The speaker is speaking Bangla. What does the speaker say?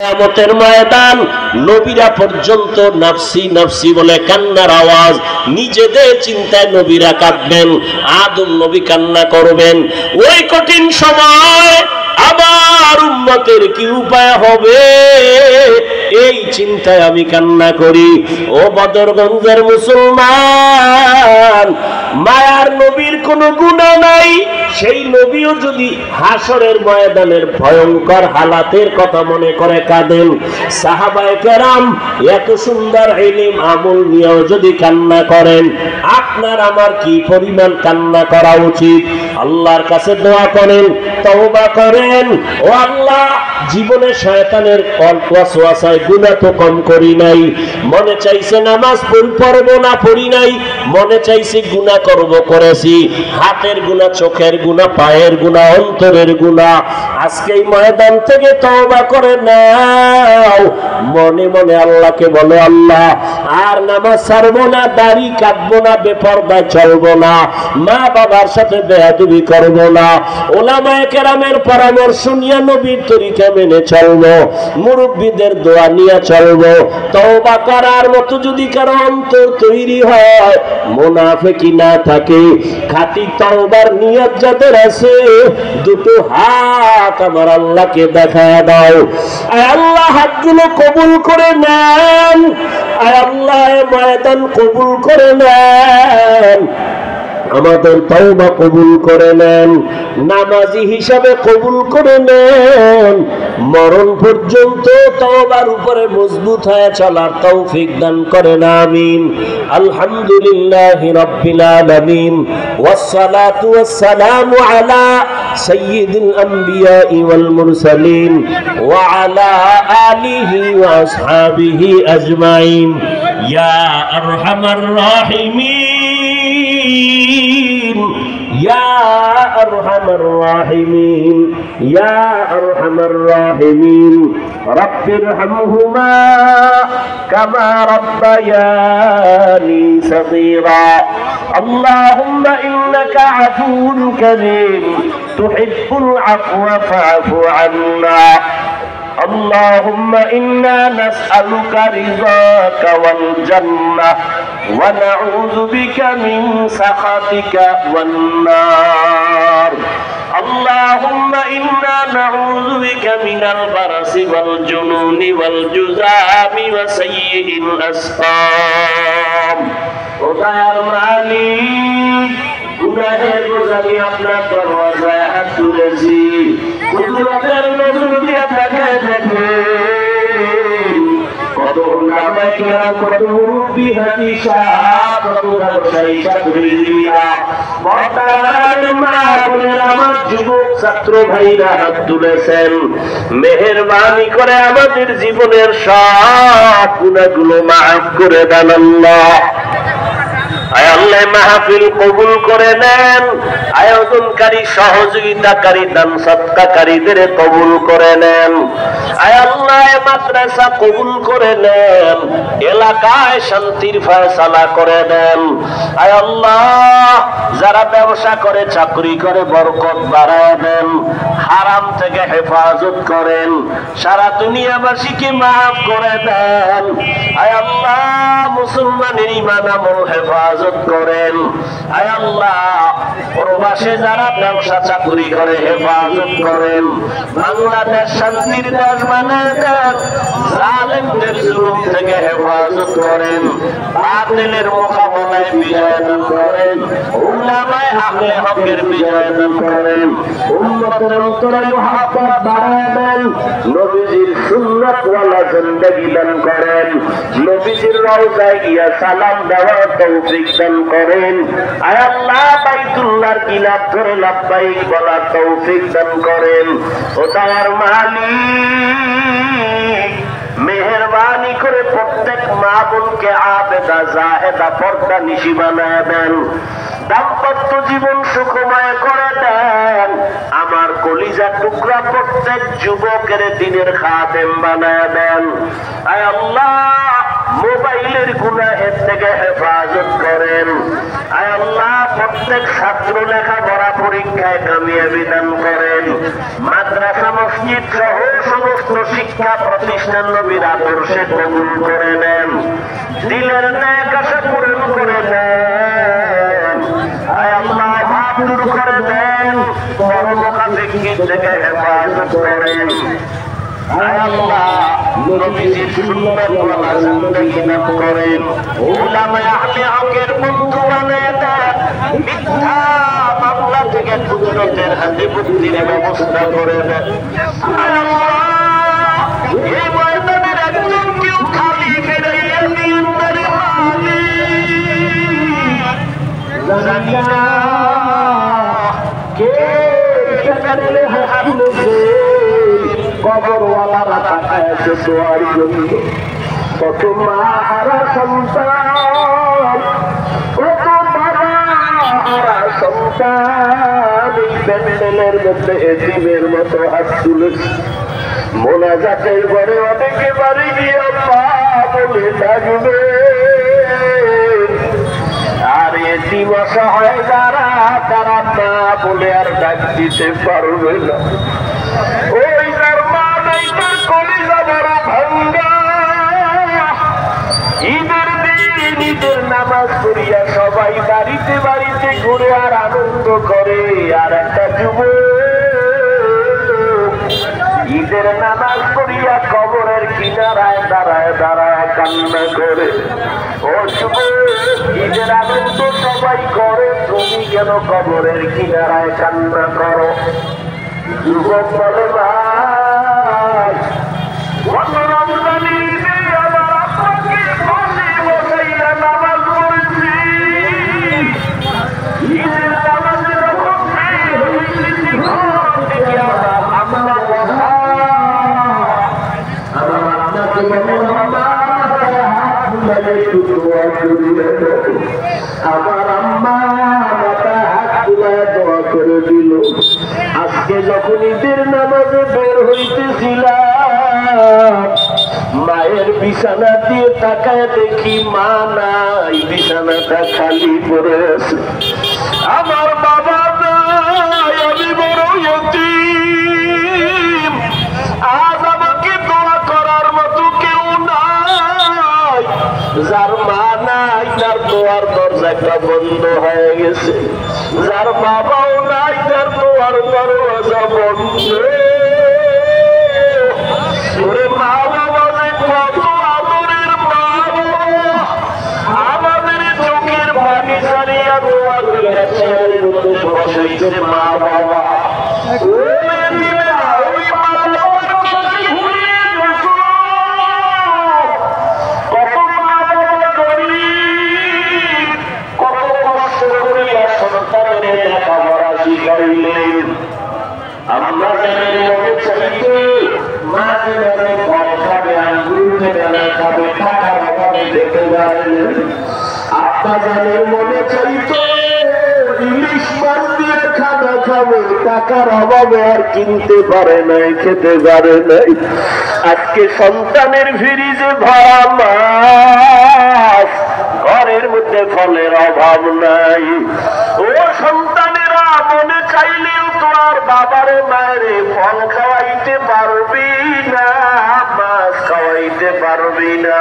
কিয়ামতের ময়দান নবীরা পর্যন্ত নাফসি নাফসি বলে কান্নার আওয়াজ, নিজেদের চিন্তায় নবীরা কাঁদবেন, আদম নবী কান্না করবেন। ওই কঠিন সময় আবার উম্মতের কি উপায় হবে এই চিন্তায় আমি কান্না করি। ও বদরগঞ্জের মুসলমান, মায়ার নবীর কোনো গুনাহ নাই, সেই নবীও যদি হাসরের ময়দানের ভয়ঙ্কর হালাতের কথা মনে করে কাঁদেন, সাহাবায়ে কেরাম এত সুন্দর ইলম আমল নিয়েও যদি কান্না করেন, আপনার আমার কি পরিমাণ কান্না করা উচিত। আল্লাহর কাছে দোয়া করেন, তওবা করেন, ও আল্লাহ জীবনে শয়তানের ওয়াসওয়াসায় গুনাহ তো কম করি নাই, মনে চাইছে নামাজ পড়ব না পড়ি নাই, মনে চাইছে গুনাহ করব করেছি, হাতের গুনাহ, চোখের গুনাহ, পায়ের গুনাহ, অন্তরের গুনাহ। আজকে এই ময়দান থেকে তওবা করে নাও, মনে মনে আল্লাহকে বলো, আল্লাহ আর নামাজ ছাড়বো না, দাড়ি কাটবো না, বেপরদায় চলবো না, মা বাবার সাথে বেয়াদবি করবো না, ওলামায়ে কেরামের পরামর্শ নিয়ে নবীর তরিকা মেনে চলবো, মুরব্বীদের দোয়া নিয়ে চলবো। তওবা করার মতো যদি কারো অন্তর তৈরি হয়, মুনাফিকি না থাকে, খাঁটি তওবার নিয়ত যাদের আছে, দুটো হাত আমার আল্লাহকে দেখায় দাও। আয় আল্লাহ হাতগুলো কবুল করে নেন, আয় আল্লাহ ময়দান কবুল করে নেন, আমাদের তওবা কবুল করে নেন, নামাজি হিসাবে কবুল করে নেন, মরণ পর্যন্ত তওবার উপরে মজবুত হয়ে চলার তৌফিক দান করেন, আমিন। আলহামদুলিল্লাহি রাব্বিল আলামিন, ওয়াসসালাতু ওয়াসসালামু আলা সাইয়্যিদিল আমবিয়া ওয়াল মুরসালিন ওয়া আলা আলিহি ওয়া আসহাবিহি আজমাইন। ইয়া আরহামার রাহিমিন, ইয়া আরহামার রাহিমিন, ইয়া আরহামার রাহিমিন, রাব্বিরহামহুমা কামা রাব্বায়ানি সগীরা। আল্লাহুম্মা ইন্নাকা আফুউন কারীম তুহিব্বুল আফওয়া ফা'ফু আন্না। اللهم إنا نسألك رضاك والجنة ونعوذ بك من سخطك والنار. اللهم إنا نعوذ بك من البرص والجنون والجذام وسيء الأسقام. ওতার মালিক, গুনাহের বোঝা নিয়ে আপনার দরওয়াজায় হাত তুলেছি, কুদরতের নজর দিয়ে তাকায় দেখেন, কত ওলামায়ে কেরাম, কত মুরব্বি হাদিসা, কত ব্যবসায়ী চাকরিজীবীরা, বর্তমান মা বোনের আমার যুবক ছাত্র ভাইরা হাত তুলেছেন। মেহেরবানি করে আমাদের জীবনের সব গুনাহগুলো মাফ করে দেন আল্লাহ। আয় আল্লাহ মাহফিল কবুল করে নেন, আয়োজনকারী, সহযোগিতাকারী, দান সদকাকারীদের কবুল করে নেন। আয় আল্লাহ মাদ্রাসা কবুল করে নেন, এলাকায় শান্তির ফয়সালা করে দেন। আয় আল্লাহ যারা ব্যবসা করে, চাকরি করে, বরকত বাড়ায় দেন, হারাম থেকে হেফাজত করেন, সারা দুনিয়াবাসীকে মাফ করে দেন। আয় আল্লাহ মুসলমানের ঈমান আমল হেফাজত করেন। আয় আল্লাহ প্রবাসে যারা ব্যবসা চাকরি করে হেফাজত করেন, বাংলাদেশ শান্তির দেশ বানায় দেন, জালেমদের জুলুম থেকে হেফাজত করেন, বাতিলের মোকাবেলায় বিজয় দান করেন, উলামায়ে আহলে হকের বিজয় দান করেন, উম্মতের অন্তরে মুহাব্বত বাড়ায় দেন, নবীজির সুন্নাতওয়ালা জিন্দেগি দান করেন, নবীজির রওজায় গিয়া সালাম দেওয়ার তৌফিক দান করেন। আয় আল্লাহ বাইতুল্লাহর কিনার ধরে লাব্বাইক বলার তৌফিক দান করেন। ও তার মালিক, মেহেরবানি করে প্রত্যেক মা বোনকে আবেদা জাহেদা পর্দা নিশি বানায় দেন, দাম্পত্য জীবন সুখময় করে দেন। আমার কলিজা টুকরা প্রত্যেক যুবকের দিনের খাদেম বানায় দেন। আয় আল্লাহ মোবাইলের গুনাহের থেকে হেফাজত করেন। আয় আল্লাহ, প্রত্যেক ছাত্র লেখাপড়া পরীক্ষায় কামিয়াবি দান করেন। মাদ্রাসা মসজিদ সহ সমস্ত শিক্ষা প্রতিষ্ঠান নবীর আদর্শে কবুল করে নেন। দিলের ন্যাক আশা পূরণ করে নেন। আয় আল্লাহ, ভাব দূর করে দেন। কর্মকাণ্ডিক থেকে হেফাজত করেন। আয় আল্লাহ, নবীজির সুন্নাত ওয়ালা জিন্দেগি দান করেন। উলামায়ে আহলে হকের বন্ধু বানায় দেন। মিথ্যা মামলা থেকে কুদরতের হাতে মুক্তির ব্যবস্থা করে দেন। আয় আল্লাহ, এই ময়দানের একজন কেউ খালি ফিরাইয়া দিন তারে জানি না কে সেখানে হাত নেবে। কবরওয়ালারা তাকায় দোয়ার জন্য। কত মা হারা সন্তান, কত বাবা হারা সন্তান এই প্যান্ডেলের মধ্যে এতিমের মতো হাত তুলেছে। মোনাজাতের ঘরে অনেকে বাড়ি গিয়ে মা বলে ডাকবে। আর এতিম অসহায় যারা, তারা মা বলে আর ডাক দিতে পারবে না। ওই যার মা নাই তার কলিজা বড় ভাঙ্গা। ঈদের দিন ঈদের নামাজ পড়িয়া সবাই বাড়িতে বাড়িতে ঘুরে আর আনন্দ করে। আর একটা যুবক ঈদের নামাজ পড়িয়া কবরের কিনারায় দাঁড়ায় দাঁড়ায় কান্না করে। ও যুবক, ঈদের আনন্দ সবাই করে, তুমি কেন কবরের কিনারায় কান্না করো? যুবক বলে, ভাই রমজানের ঈদে আমার আব্বাকে বসে বসাইয়া নামাজ পড়েছি। ঈদের নামাজে যখন বের হইতেছি ঘর থেকে আমার আম্মা বসা। আমার আম্মাকে বলে, হাত বুলাইয়া একটু দোয়া করিয়া দাও। আমার আম্মা মাথায় হাত বুলাইয়া দোয়া করে দিল। আজকে যখন ঈদের নামাজে বের হইতেছিলাম, মায়ের বিছানা দিয়ে তাকায় দেখি মা নাই, বিছানাটা খালি পড়ে আছে। আমার বাবা নাই, আমি বড় ইয়তীম। আজ আমাকে দোয়া করার মতো কেউ নাই। যার মা নাই তার দোয়ার দরজাটা বন্ধ হয়ে গেছে। যার বাবাও নাই তার দোয়ার দরজা বন্ধ। ওরে মা বাবা যে কত আদরের মা, আমাদের চোখের পানি ছাড়িয়া দোয়া করেছে বসাইছে মা বাবা। আমরা জানি মনে চাইতে মা যেভাবে ফল খাবে, আঙ্গুর যেভাবে খাবে, টাকার অভাবে দেখতে পারেন। আপনার জানের মনে চাইতে ইলিশ মাছ দিয়ে খানা খাবে, টাকার অভাবে আর কিনতে পারে নাই, খেতে পারে নাই। আজকে সন্তানের ফ্রিজে ভরা মাছ, ঘরের মধ্যে ফলের অভাব নাই। ও সন্তানেরা, মনে চাইলেও তো আর বাবারে মায়েরে ফল খাওয়াইতে পারবি না, মাছ খাওয়াইতে পারবি না।